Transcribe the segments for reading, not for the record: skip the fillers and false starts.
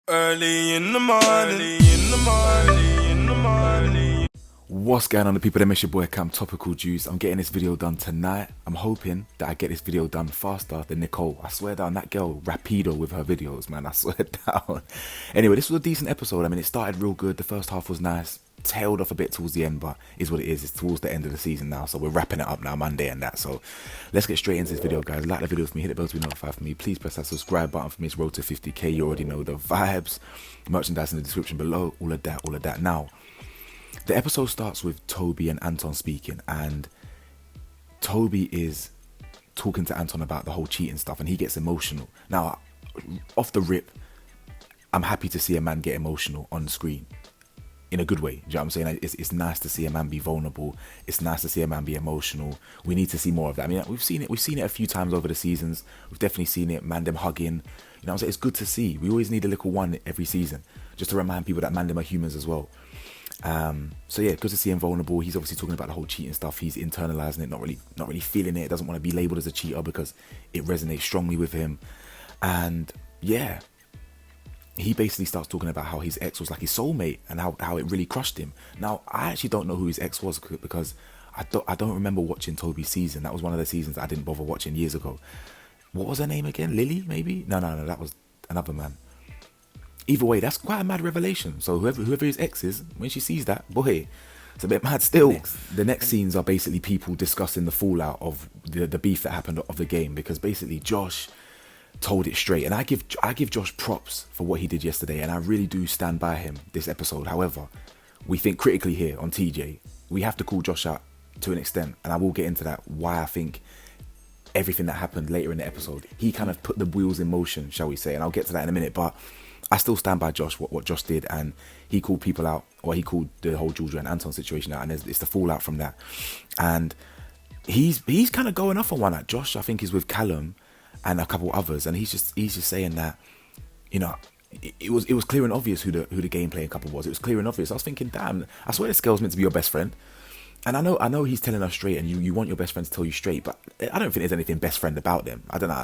Early in the morning, early in the morning, in the morning. What's going on, the people? It's your boy Cam, Topical Juice. I'm getting this video done tonight. I'm hoping that I get this video done faster than Nicole. I swear down, that girl rapido with her videos, man. I swear down. Anyway, this was a decent episode. I mean, it started real good. The first half was nice. Tailed off a bit towards the end, but is what it is. It's towards the end of the season now, so we're wrapping it up now, Monday and that. So let's get straight into this video, guys. Like the video for me, hit the bell to be notified for me. Please press that subscribe button for me. It's road to 50k. You already know the vibes. Merchandise in the description below. All of that. Now, the episode starts with Toby and Anton speaking, and Toby is talking to Anton about the whole cheating stuff, and he gets emotional. Now, off the rip, I'm happy to see a man get emotional on the screen. In a good way, do you know what I'm saying? It's nice to see a man be vulnerable. It's nice to see a man be emotional. We need to see more of that. I mean, we've seen it a few times over the seasons. We've definitely seen it, man them hugging. You know what I'm saying? It's good to see. We always need a little one every season, just to remind people that man them are humans as well. So yeah, good to see him vulnerable. He's obviously talking about the whole cheating stuff. He's internalizing it, not really feeling it. Doesn't want to be labeled as a cheater because it resonates strongly with him. And yeah, he basically starts talking about how his ex was like his soulmate and how it really crushed him. Now, I actually don't know who his ex was because I don't remember watching Toby's season. That was one of the seasons that I didn't bother watching years ago. What was her name again? Lily, maybe? No, that was another man. Either way, that's quite a mad revelation. So whoever his ex is, when she sees that, boy, it's a bit mad still. The next scenes are basically people discussing the fallout of the beef that happened of the game, because basically Josh told it straight, and I give Josh props for what he did yesterday, and I really do stand by him this episode. However, we think critically here on TJ. We have to call Josh out to an extent, and I will get into that, why I think everything that happened later in the episode, he kind of put the wheels in motion, shall we say, and I'll get to that in a minute. But I still stand by Josh, what Josh did, and he called people out, or he called the whole Georgia and Anton situation out, and it's the fallout from that. And he's kind of going off on one at Josh. I think he's with Callum and a couple others, and he's just saying that, you know, it was clear and obvious who the game playing couple was. It was clear and obvious. I was thinking, damn, I swear this girl's meant to be your best friend. And I know he's telling her straight, and you want your best friend to tell you straight, but I don't think there's anything best friend about them. I don't know.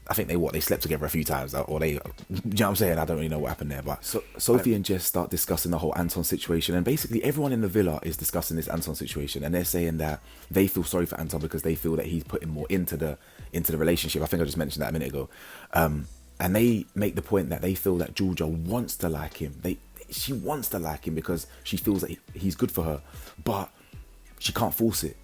I think they slept together a few times, or they, you know what I'm saying? I don't really know what happened there. But so Sophie and Jess start discussing the whole Anton situation, and basically everyone in the villa is discussing this Anton situation, and they're saying that they feel sorry for Anton because they feel that he's putting more into the relationship. I think I just mentioned that a minute ago. And they make the point that they feel that Georgia wants to like him. She wants to like him because she feels that he's good for her, but she can't force it.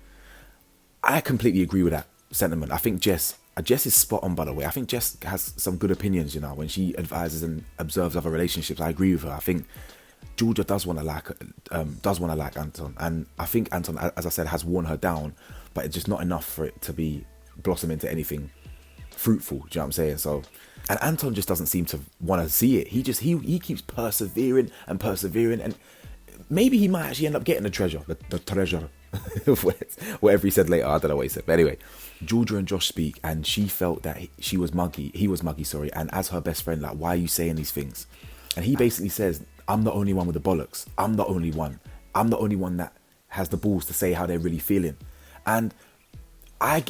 I completely agree with that sentiment. I think Jess is spot on, by the way. I think Jess has some good opinions, you know, when she advises and observes other relationships. I agree with her. I think Georgia does want to like Anton, and I think Anton, as I said, has worn her down, but it's just not enough for it to be blossom into anything fruitful. Do you know what I'm saying? So, and Anton just doesn't seem to want to see it. He keeps persevering, and maybe he might actually end up getting the treasure, the treasure. Whatever he said later, I don't know what he said, but anyway, Georgia and Josh speak, and she felt that he was muggy, and as her best friend, like, why are you saying these things? And he basically says, I'm the only one with the bollocks. I'm the only one that has the balls to say how they're really feeling. And I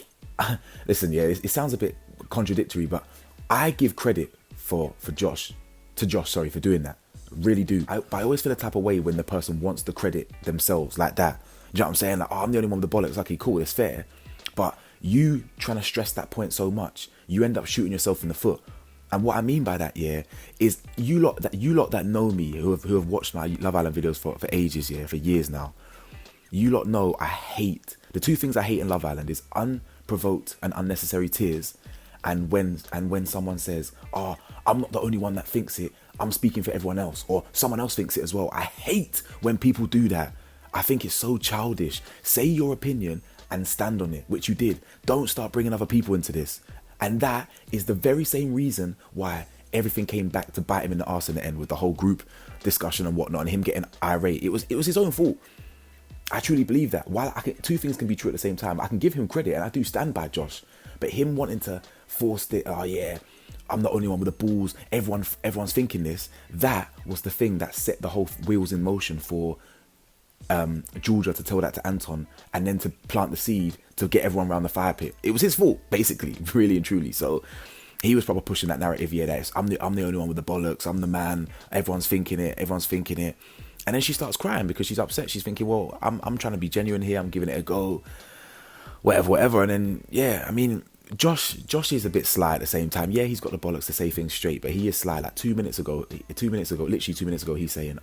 listen, yeah, it sounds a bit contradictory, but I give credit to Josh for doing that. Really do. But I always feel the type of way when the person wants the credit themselves like that. Do you know what I'm saying? Like, oh, I'm the only one with the bollocks. Okay, cool, it's fair. But you trying to stress that point so much, you end up shooting yourself in the foot. And what I mean by that, yeah, is you lot that know me, who have watched my Love Island videos for ages, yeah, for years now. You lot know I hate, the two things I hate in Love Island is unprovoked and unnecessary tears, and when someone says, oh, I'm not the only one that thinks it, I'm speaking for everyone else, or someone else thinks it as well. I hate when people do that. I think it's so childish. Say your opinion and stand on it, which you did. Don't start bringing other people into this. And that is the very same reason why everything came back to bite him in the arse in the end, with the whole group discussion and whatnot, and him getting irate. It was his own fault. I truly believe that. While two things can be true at the same time, I can give him credit, and I do stand by Josh. But him wanting to force it, oh yeah, I'm the only one with the balls, everyone's thinking this, that was the thing that set the whole wheels in motion for Georgia to tell that to Anton, and then to plant the seed to get everyone around the fire pit. It was his fault, basically, really and truly. So he was probably pushing that narrative, yeah, that I'm the only one with the bollocks, I'm the man, everyone's thinking it. And then she starts crying because she's upset. She's thinking, well, I'm trying to be genuine here, I'm giving it a go, whatever. And then, yeah, I mean, Josh is a bit sly at the same time. Yeah, he's got the bollocks to say things straight, but he is sly. Like 2 minutes ago, literally 2 minutes ago, he's saying,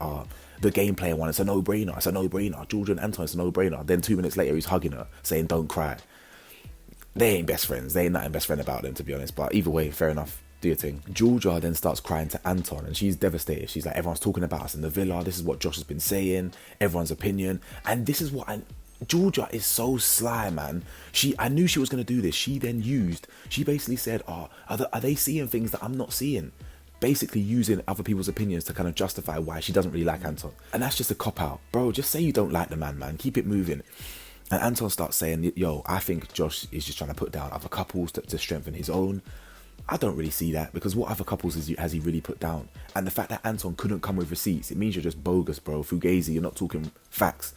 the game player one, it's a no-brainer. Georgia and Anton, it's a no-brainer. Then 2 minutes later, he's hugging her, saying, don't cry. They ain't best friends. They ain't nothing best friend about them, to be honest. But either way, fair enough. Do your thing. Georgia then starts crying to Anton, and she's devastated. She's like, everyone's talking about us in the villa. This is what Josh has been saying. Everyone's opinion. And this is what Georgia is so sly, man. I knew she was going to do this. She basically said, are they seeing things that I'm not seeing? Basically using other people's opinions to kind of justify why she doesn't really like Anton. And that's just a cop-out. Bro, just say you don't like the man. Keep it moving. And Anton starts saying, yo, I think Josh is just trying to put down other couples to strengthen his own. I don't really see that, because what other couples has he really put down? And the fact that Anton couldn't come with receipts, it means you're just bogus, bro. Fugazi, you're not talking facts.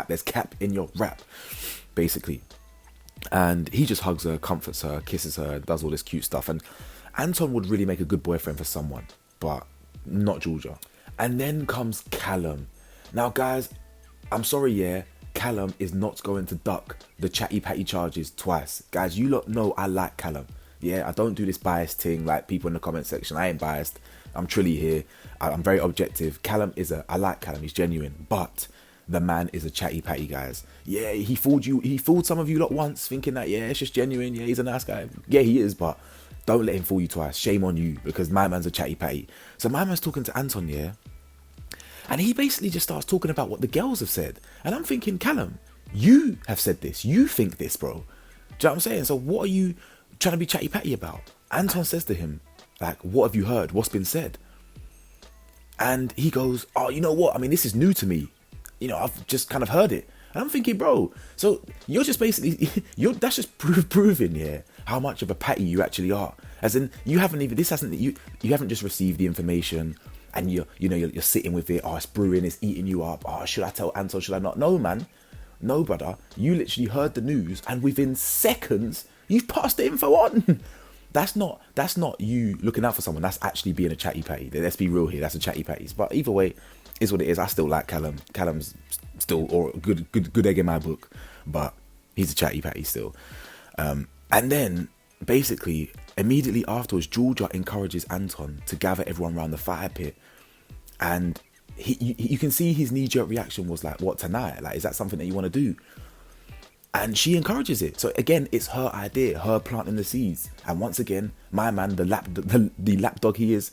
There's cap in your rap, basically. And he just hugs her, comforts her, kisses her, does all this cute stuff. And Anton would really make a good boyfriend for someone, but not Georgia. And then comes Callum. Now, guys, I'm sorry, yeah, Callum is not going to duck the chatty patty charges twice. Guys, you lot know I like Callum. Yeah, I don't do this biased thing like people in the comment section. I ain't biased. I'm truly here. I'm very objective. I like Callum. He's genuine. But the man is a chatty patty, guys. Yeah, he fooled you. He fooled some of you lot once, thinking that, yeah, it's just genuine. Yeah, he's a nice guy. Yeah, he is, but don't let him fool you twice. Shame on you, because my man's a chatty patty. So my man's talking to Anton, yeah? And he basically just starts talking about what the girls have said. And I'm thinking, Callum, you have said this. You think this, bro. Do you know what I'm saying? So what are you trying to be chatty patty about? Anton says to him, like, what have you heard? What's been said? And he goes, oh, you know what? I mean, this is new to me. You know, I've just kind of heard it. And I'm thinking, bro, so you're just basically, that's just proving, yeah, how much of a patty you actually are. As in, you haven't just received the information and you're sitting with it. Oh, it's brewing, it's eating you up. Oh, should I tell Anton? Should I not? No, man. No, brother. You literally heard the news, and within seconds, you've passed the info on. That's not you looking out for someone. That's actually being a chatty patty. Let's be real here. That's a chatty patty. But either way, is what it is. I still like Callum. Callum's still a good egg in my book, but he's a chatty patty still. And then basically immediately afterwards, Georgia encourages Anton to gather everyone around the fire pit, and you can see his knee-jerk reaction was like, what, tonight? Like, is that something that you want to do? And she encourages it. So again, it's her idea, her planting the seeds. And once again, my man, the lapdog he is,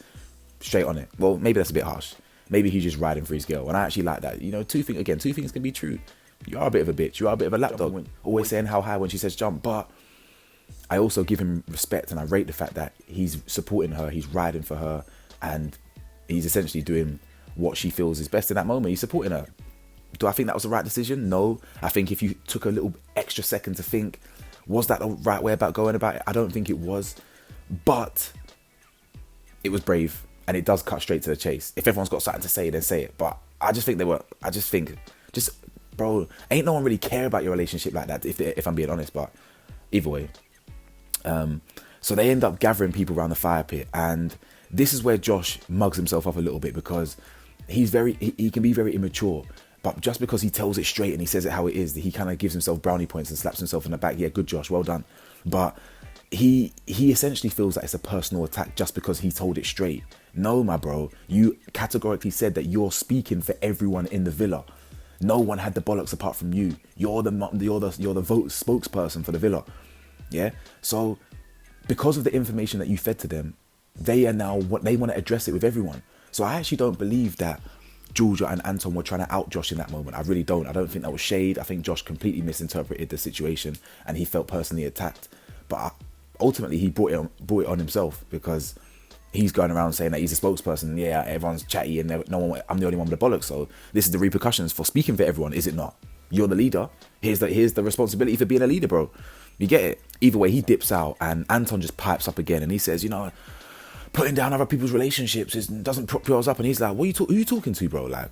straight on it. Well, maybe that's a bit harsh. Maybe he's just riding for his girl. And I actually like that. You know, two things can be true. You are a bit of a bitch. You are a bit of a lapdog. Always saying how high when she says jump. But I also give him respect, and I rate the fact that he's supporting her. He's riding for her. And he's essentially doing what she feels is best in that moment. He's supporting her. Do I think that was the right decision? No. I think if you took a little extra second to think, was that the right way about going about it? I don't think it was. But it was brave, and it does cut straight to the chase. If everyone's got something to say, then say it. But I just think bro, ain't no one really care about your relationship like that, if I'm being honest. But either way. So they end up gathering people around the fire pit, and this is where Josh mugs himself up a little bit, because he can be very immature. But just because he tells it straight and he says it how it is, he kind of gives himself brownie points and slaps himself in the back. Yeah, good, Josh, well done. But he essentially feels that it's a personal attack just because he told it straight. No, my bro, you categorically said that you're speaking for everyone in the villa. No one had the bollocks apart from you. You're the vote spokesperson for the villa. Yeah. So because of the information that you fed to them, they are now what they want to address it with everyone. So I actually don't believe that Georgia and Anton were trying to out Josh in that moment. I really don't. I don't think that was shade. I think Josh completely misinterpreted the situation and he felt personally attacked. But ultimately, he brought it on himself, because he's going around saying that he's a spokesperson. Yeah, everyone's chatty and I'm the only one with the bollocks. So this is the repercussions for speaking for everyone, is it not? You're the leader. Here's the responsibility for being a leader, bro. You get it? Either way, he dips out and Anton just pipes up again and he says, putting down other people's relationships doesn't prop yours up. And he's like, who are you talking to, bro? Like,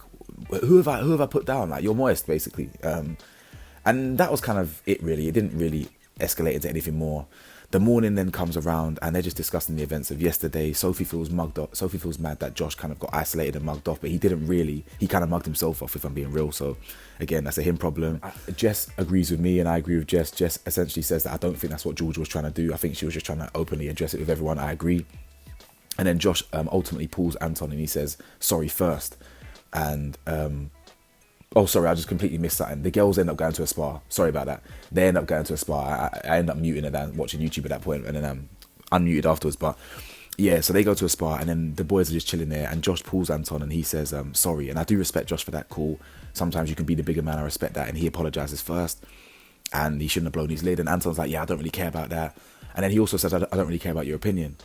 who have I put down? Like, you're moist, basically. And that was kind of it, really. It didn't really escalate into anything more. The morning then comes around and they're just discussing the events of yesterday. Sophie feels mugged off. Sophie feels mad that Josh kind of got isolated and mugged off, but he didn't really. He kind of mugged himself off, if I'm being real. So again, that's a him problem. Jess agrees with me and I agree with Jess. Jess essentially says that I don't think that's what Georgia was trying to do. I think she was just trying to openly address it with everyone. I agree. And then Josh ultimately pulls Anton and he says, sorry first. And oh, sorry, I just completely missed something. The girls end up going to a spa. Sorry about that. They end up going to a spa. I end up muting it and watching YouTube at that point, and then unmuted afterwards. But yeah, so they go to a spa, and then the boys are just chilling there, and Josh pulls Anton, and he says, sorry. And I do respect Josh for that call. Sometimes you can be the bigger man. I respect that. And he apologizes first, and he shouldn't have blown his lid. And Anton's like, yeah, I don't really care about that. And then he also says, I don't really care about your opinion.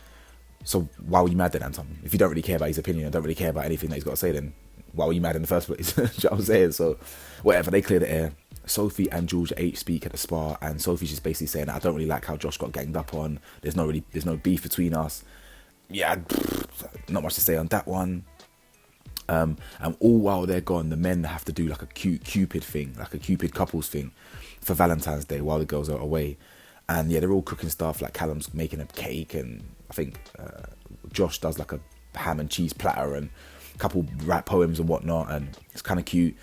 So why were you mad then, Anton? If you don't really care about his opinion and don't really care about anything that he's got to say, then why were you mad in the first place? You know what I'm saying? So whatever, they clear the air. Sophie and Georgia H speak at the spa, and Sophie's just basically saying, I don't really like how Josh got ganged up on. There's no beef between us. Yeah, not much to say on that one. And all while they're gone, the men have to do like a cute Cupid thing, like a Cupid couples thing for Valentine's Day while the girls are away. And yeah, they're all cooking stuff, like Callum's making a cake, and I think Josh does like a ham and cheese platter and a couple rap poems and whatnot, and it's kind of cute.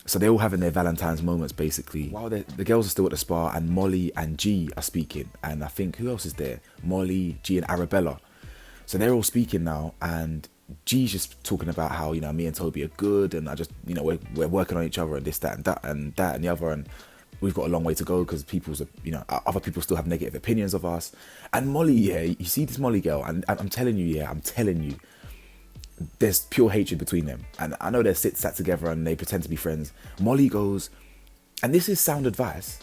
So they're all having their Valentine's moments basically. While the girls are still at the spa, and Molly and G are speaking, and I think who else is there? Molly, G, and Arabella. So they're all speaking now, and G's just talking about how, you know, me and Toby are good, and I just, you know, we're working on each other, and this, that, and that, and that, and the other, and we've got a long way to go because other people still have negative opinions of us. And Molly, yeah, you see this Molly girl, and I'm telling you, there's pure hatred between them. And I know they're sat together and they pretend to be friends. Molly goes, and this is sound advice,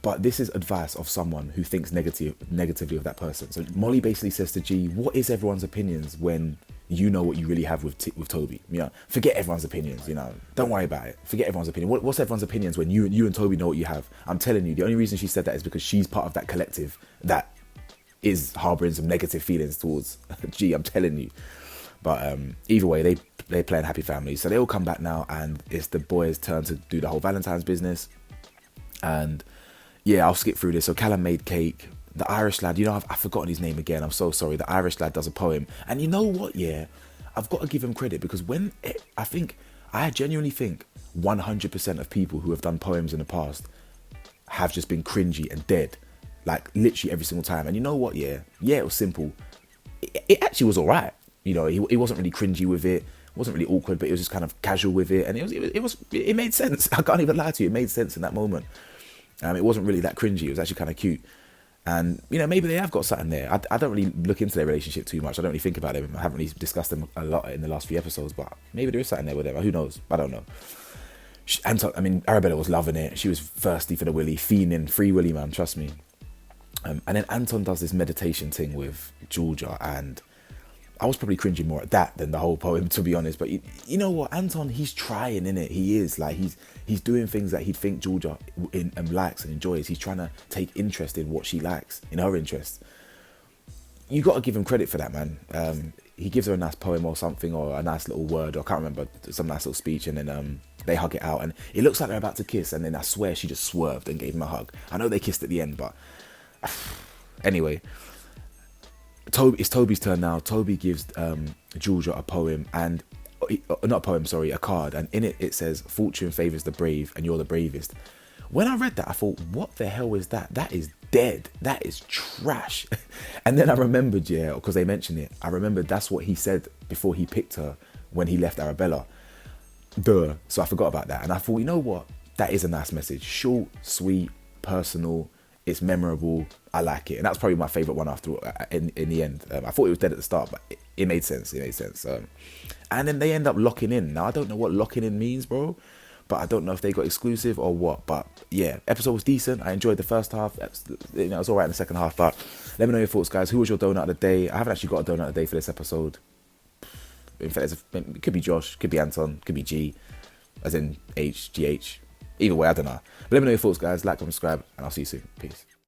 but this is advice of someone who thinks negatively of that person. So Molly basically says to G, what is everyone's opinions when you know what you really have with Toby? You know, forget everyone's opinions, you know, don't worry about it. Forget everyone's opinion. What's everyone's opinions when you and Toby know what you have? I'm telling you, the only reason she said that is because she's part of that collective that is harboring some negative feelings towards G. I'm telling you. But either way, they play in happy families. So they all come back now, and it's the boys' turn to do the whole Valentine's business. And yeah, I'll skip through this. So Callum made cake. The Irish lad, you know, I've forgotten his name again. I'm so sorry. The Irish lad does a poem. And you know what, yeah? I've got to give him credit, because I genuinely think 100% of people who have done poems in the past have just been cringy and dead. Like, literally every single time. And you know what, yeah? Yeah, it was simple. It actually was all right. You know, he wasn't really cringy with it. It wasn't really awkward, but it was just kind of casual with it. And it made sense. I can't even lie to you. It made sense in that moment. It wasn't really that cringy. It was actually kind of cute. And, you know, maybe they have got something there. I don't really look into their relationship too much. I don't really think about them. I haven't really discussed them a lot in the last few episodes, but maybe there is something there with them. Who knows? I don't know. Arabella was loving it. She was thirsty for the willy, fiending, free willy, man, trust me. And then Anton does this meditation thing with Georgia, and I was probably cringing more at that than the whole poem, to be honest. But you know what, Anton, he's trying, innit? He is, like, he's doing things that he'd think Georgia likes and enjoys. He's trying to take interest in what she likes, in her interests. You got to give him credit for that, man. He gives her a nice poem or something, or a nice little word, or I can't remember, some nice little speech, and then they hug it out, and it looks like they're about to kiss, and then I swear she just swerved and gave him a hug. I know they kissed at the end, but anyway. It's Toby's turn now. Toby gives Georgia a poem, and not a poem, sorry, a card, and in it says, fortune favours the brave and you're the bravest. When I read that, I thought, what the hell is that? That is dead. That is trash. And then I remembered, yeah, because they mentioned it, I remembered that's what he said before he picked her when he left Arabella. Duh. So I forgot about that, and I thought, you know what, that is a nice message. Short, sweet, personal, it's memorable. I like it, and that's probably my favourite one after in the end. I thought it was dead at the start, but it made sense. And then they end up locking in. Now I don't know what locking in means, bro, but I don't know if they got exclusive or what. But yeah, episode was decent. I enjoyed the first half. It was all right in the second half. But let me know your thoughts, guys. Who was your donut of the day? I haven't actually got a donut of the day for this episode. In fact, it could be Josh, could be Anton, could be G, as in HGH. Either way, I don't know. But let me know your thoughts, guys. Like, comment, subscribe, and I'll see you soon. Peace.